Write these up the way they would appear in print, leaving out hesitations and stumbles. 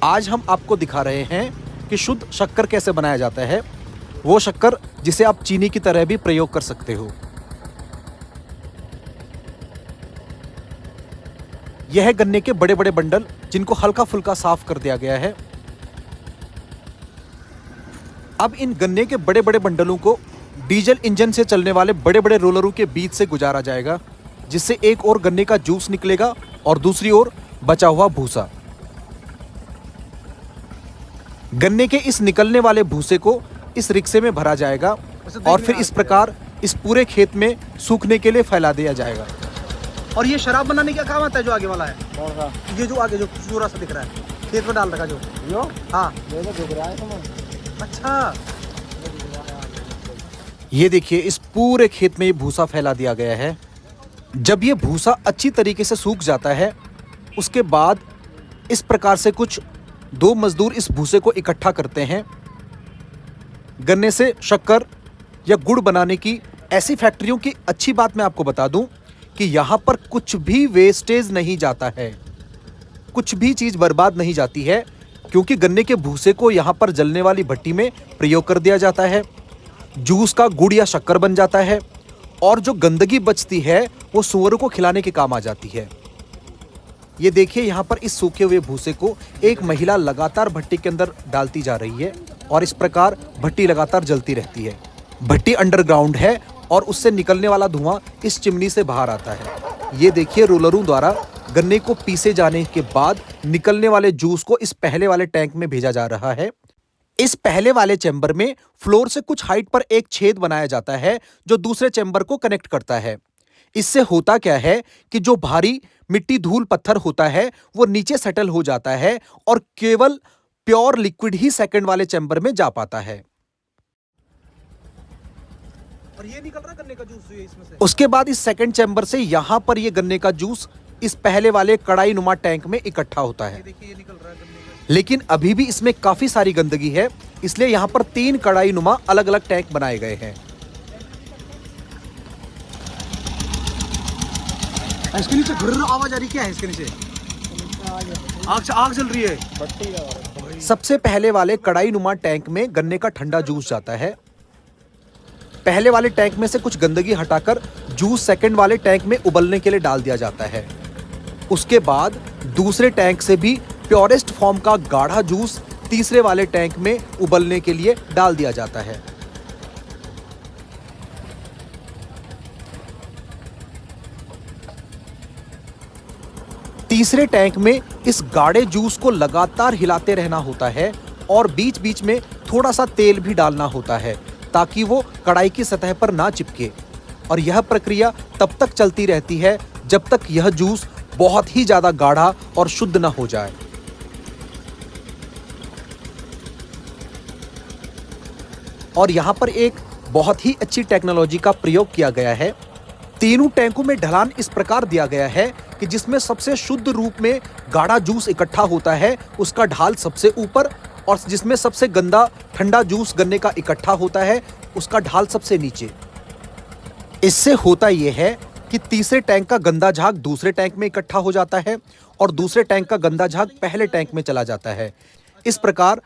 आज हम आपको दिखा रहे हैं कि शुद्ध शक्कर कैसे बनाया जाता है, वो शक्कर जिसे आप चीनी की तरह भी प्रयोग कर सकते हो। यह है गन्ने के बड़े बड़े बंडल जिनको हल्का फुल्का साफ कर दिया गया है। अब इन गन्ने के बड़े बड़े बंडलों को डीजल इंजन से चलने वाले बड़े बड़े रोलरों के बीच से गुजारा जाएगा, जिससे एक ओर गन्ने का जूस निकलेगा और दूसरी ओर बचा हुआ भूसा। गन्ने के इस निकलने वाले भूसे को इस रिक्शे में भरा जाएगा और फिर इस प्रकार इस पूरे खेत में सूखने के लिए फैला दिया जाएगा। और ये शराब बनाने का काम आता है जो आगे वाला है? कौन सा? ये जो आगे जो पूरा सा दिख रहा है खेत में डाल रखा जो यो? हाँ ये तो दिख रहा है तुम्हें। अच्छा, ये देखिए इस पूरे खेत में ये भूसा फैला दिया गया है। जब ये भूसा अच्छी तरीके से सूख जाता है, उसके बाद इस प्रकार से कुछ दो मजदूर इस भूसे को इकट्ठा करते हैं। गन्ने से शक्कर या गुड़ बनाने की ऐसी फैक्ट्रियों की अच्छी बात मैं आपको बता दूं कि यहाँ पर कुछ भी वेस्टेज नहीं जाता है, कुछ भी चीज़ बर्बाद नहीं जाती है, क्योंकि गन्ने के भूसे को यहाँ पर जलने वाली भट्टी में प्रयोग कर दिया जाता है। जूस का गुड़ या शक्कर बन जाता है और जो गंदगी बचती है वो सूअरों को खिलाने के काम आ जाती है। ये देखिए यहाँ पर इस सूखे हुए भूसे को एक महिला लगातार भट्टी के अंदर डालती जा रही है और इस प्रकार भट्टी लगातार जलती रहती है। भट्टी अंडरग्राउंड है और उससे निकलने वाला धुआं इस चिमनी से बाहर आता है। ये देखिए रोलरों द्वारा गन्ने को पीसे जाने के बाद निकलने वाले जूस को इस पहले वाले टैंक में भेजा जा रहा है। इस पहले वाले चैम्बर में फ्लोर से कुछ हाइट पर एक छेद बनाया जाता है जो दूसरे चैम्बर को कनेक्ट करता है। इससे होता क्या है कि जो भारी मिट्टी धूल पत्थर होता है वो नीचे सेटल हो जाता है और केवल प्योर लिक्विड ही सेकंड वाले चैम्बर में जा पाता है। और ये निकल रहा गन्ने का जूस ये इसमें से। उसके बाद इस सेकंड चैम्बर से यहां पर ये गन्ने का जूस इस पहले वाले कड़ाई नुमा टैंक में इकट्ठा होता है। ये देखिए ये निकल रहा है गन्ने का। लेकिन अभी भी इसमें काफी सारी गंदगी है, इसलिए यहां पर 3 कड़ाई नुमा अलग अलग टैंक बनाए गए हैं। इसके नीचे घुर्र आवाज आ रही, क्या है इसके नीचे? आग जल रही है। सबसे पहले वाले कड़ाई नुमा टैंक में गन्ने का ठंडा जूस जाता है। पहले वाले टैंक में से कुछ गंदगी हटाकर जूस सेकंड वाले टैंक में उबलने के लिए डाल दिया जाता है। उसके बाद दूसरे टैंक से भी प्योरेस्ट फॉर्म का गाढ़ा जूस तीसरे वाले टैंक में उबलने के लिए डाल दिया जाता है। तीसरे टैंक में इस गाढ़े जूस को लगातार हिलाते रहना होता है और बीच बीच में थोड़ा सा तेल भी डालना होता है ताकि वो कढ़ाई की सतह पर ना चिपके। और यह प्रक्रिया तब तक चलती रहती है जब तक यह जूस बहुत ही ज़्यादा गाढ़ा और शुद्ध ना हो जाए। और यहाँ पर एक बहुत ही अच्छी टेक्नोलॉजी का प्रयोग किया गया है। तीनों टैंकों में ढलान इस प्रकार दिया गया है कि जिसमें सबसे शुद्ध रूप में गाढ़ा जूस इकट्ठा होता है उसका ढाल सबसे ऊपर, और जिसमें सबसे गंदा ठंडा जूस गन्ने का इकट्ठा होता है उसका ढाल सबसे नीचे। इससे होता यह है कि तीसरे टैंक का गंदा झाग दूसरे टैंक में इकट्ठा हो जाता है और दूसरे टैंक का गंदा झाग पहले टैंक में चला जाता है। इस प्रकार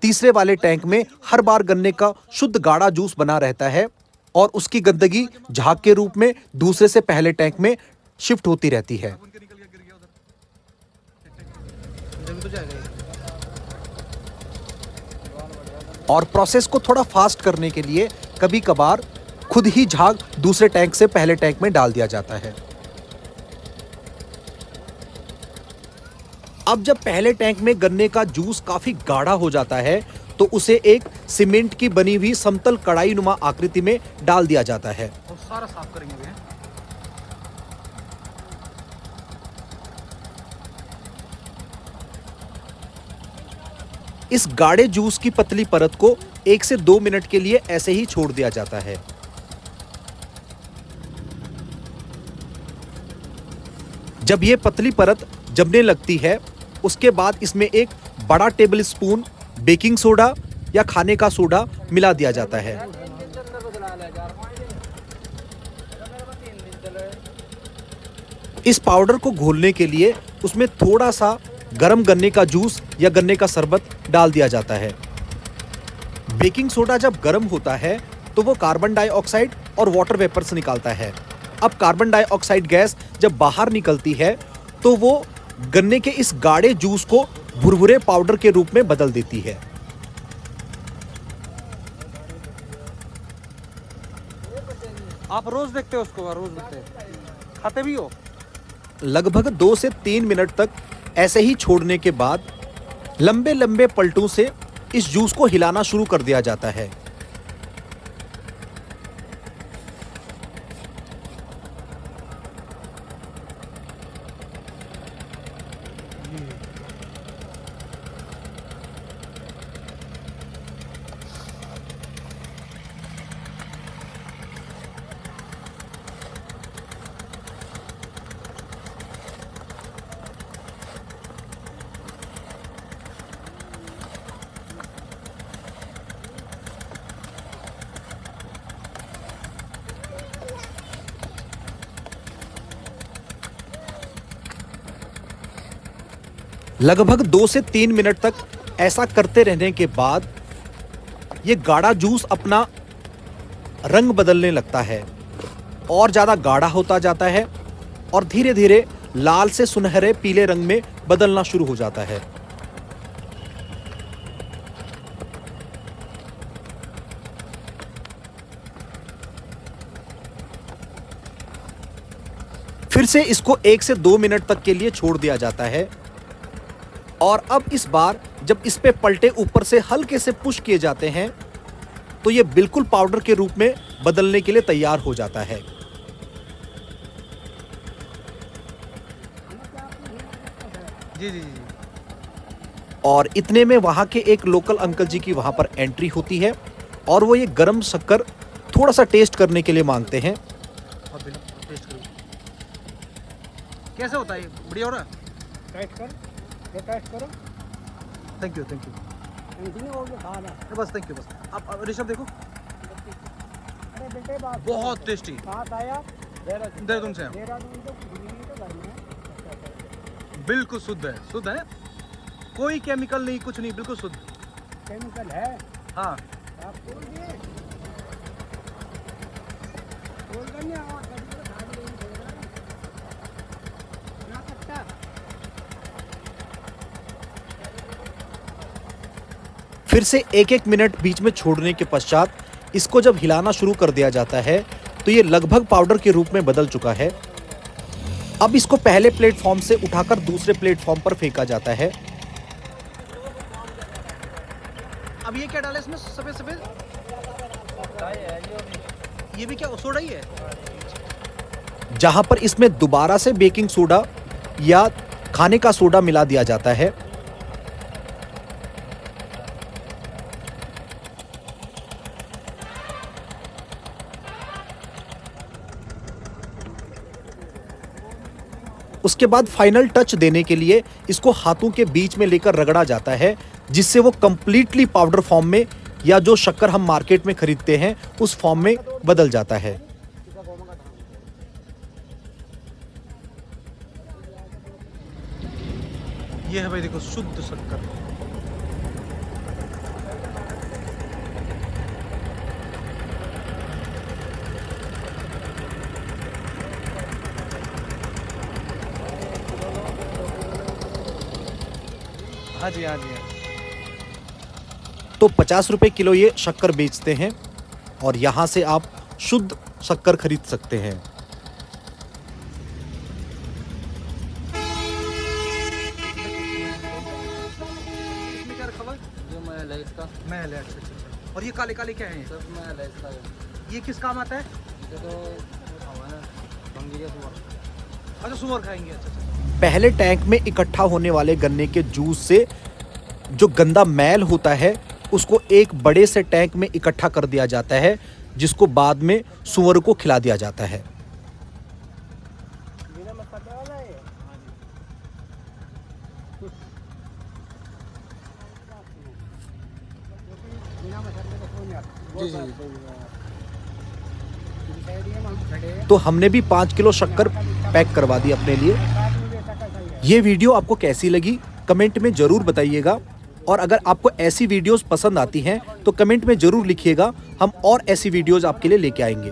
तीसरे वाले टैंक में हर बार गन्ने का शुद्ध गाढ़ा जूस बना रहता है और उसकी गंदगी झाग के रूप में दूसरे से पहले टैंक में शिफ्ट होती रहती है। और प्रोसेस को थोड़ा फास्ट करने के लिए कभी कभार खुद ही झाग दूसरे टैंक से पहले टैंक में डाल दिया जाता है। अब जब पहले टैंक में गन्ने का जूस काफी गाढ़ा हो जाता है तो उसे एक सीमेंट की बनी हुई समतल कड़ाई नुमा आकृति में डाल दिया जाता है। और सारा साफ करेंगे वे। इस गाढ़े जूस की पतली परत को 1 से 2 मिनट के लिए ऐसे ही छोड़ दिया जाता है। जब ये पतली परत जमने लगती है उसके बाद इसमें एक बड़ा टेबल स्पून बेकिंग सोडा या खाने का सोडा मिला दिया जाता है। इस पाउडर को घोलने के लिए उसमें थोड़ा सा गरम गन्ने का जूस या गन्ने का शरबत डाल दिया जाता है। बेकिंग सोडा जब गर्म होता है तो वो कार्बन डाइऑक्साइड और वाटर वेपर्स निकालता है। अब कार्बन डाइऑक्साइड गैस जब बाहर निकलती है तो वो गन्ने के इस गाढ़े जूस को भुरभुरे पाउडर के रूप में बदल देती है। आप रोज देखते हो उसको? रोज देखते हैं, खाते भी हो? लगभग 2 से 3 मिनट तक ऐसे ही छोड़ने के बाद लंबे लंबे पलटों से इस जूस को हिलाना शुरू कर दिया जाता है। लगभग 2 से 3 मिनट तक ऐसा करते रहने के बाद ये गाढ़ा जूस अपना रंग बदलने लगता है और ज़्यादा गाढ़ा होता जाता है और धीरे धीरे लाल से सुनहरे पीले रंग में बदलना शुरू हो जाता है। फिर से इसको 1 से 2 मिनट तक के लिए छोड़ दिया जाता है और अब इस बार जब इस पे पलटे ऊपर से हल्के से पुश किए जाते हैं तो ये बिल्कुल पाउडर के रूप में बदलने के लिए तैयार हो जाता है। जी जी जी। और इतने में वहां के एक लोकल अंकल जी की वहां पर एंट्री होती है और वो ये गरम शक्कर थोड़ा सा टेस्ट करने के लिए मांगते हैं। और टेस्ट करो, कैसे होता है? बढ़िया हो रहा है? टेस्ट कर, ये टेस्ट करो। Thank you thank you. नहीं हो गया खाना। बस थैंक यू बस। आप ऋषभ देखो, अरे बेटे बात बहुत टेस्टी। कहाँ से आया? देहरादून से हैं। देहरादून तो घर में है। बिल्कुल शुद्ध है, शुद्ध है, कोई केमिकल नहीं, कुछ नहीं, बिल्कुल शुद्ध। केमिकल है? हाँ आप खोल दिए? खोल कर नहीं आवाज कभी तो खा नहीं दे रहा ना कट्टा। फिर से 1-1 मिनट बीच में छोड़ने के पश्चात इसको जब हिलाना शुरू कर दिया जाता है तो ये लगभग पाउडर के रूप में बदल चुका है। अब इसको पहले प्लेटफॉर्म से उठाकर दूसरे प्लेटफॉर्म पर फेंका जाता है। अब ये क्या डाला इसमें? सफेद सफेद ये भी क्या सोडा ही है? जहां पर इसमें दोबारा से बेकिंग सोडा या खाने का सोडा मिला दिया जाता है। उसके बाद फाइनल टच देने के लिए इसको हाथों के बीच में लेकर रगड़ा जाता है जिससे वो कंप्लीटली पाउडर फॉर्म में या जो शक्कर हम मार्केट में खरीदते हैं उस फॉर्म में बदल जाता है। ये है भाई, देखो शुद्ध शक्कर। हाँ जी हाँ जी हाँ। तो 50 रुपए किलो ये शक्कर बेचते हैं और यहाँ से आप शुद्ध शक्कर खरीद सकते हैं। इसमें क्या रखा हुआ है? जो महल है इसका, महल है। अच्छा अच्छा अच्छा। और ये काले काले क्या है? सब महल है इसका। ये किस काम आता है? ये तो हमारा भंगी का सुबह। अच्छा सुअर खाएंगे। अच्छा अच्छा। पहले टैंक में इकट्ठा होने वाले गन्ने के जूस से जो गंदा मैल होता है उसको एक बड़े से टैंक में इकट्ठा कर दिया जाता है जिसको बाद में सुअर को खिला दिया जाता है। बिना मसाले वाला है। बिना मसाले का कोई नहीं आता। जी जी। तो हमने भी 5 किलो शक्कर पैक करवा दी अपने लिए। ये वीडियो आपको कैसी लगी कमेंट में ज़रूर बताइएगा। और अगर आपको ऐसी वीडियोस पसंद आती हैं तो कमेंट में ज़रूर लिखिएगा, हम और ऐसी वीडियोस आपके लिए लेके आएंगे।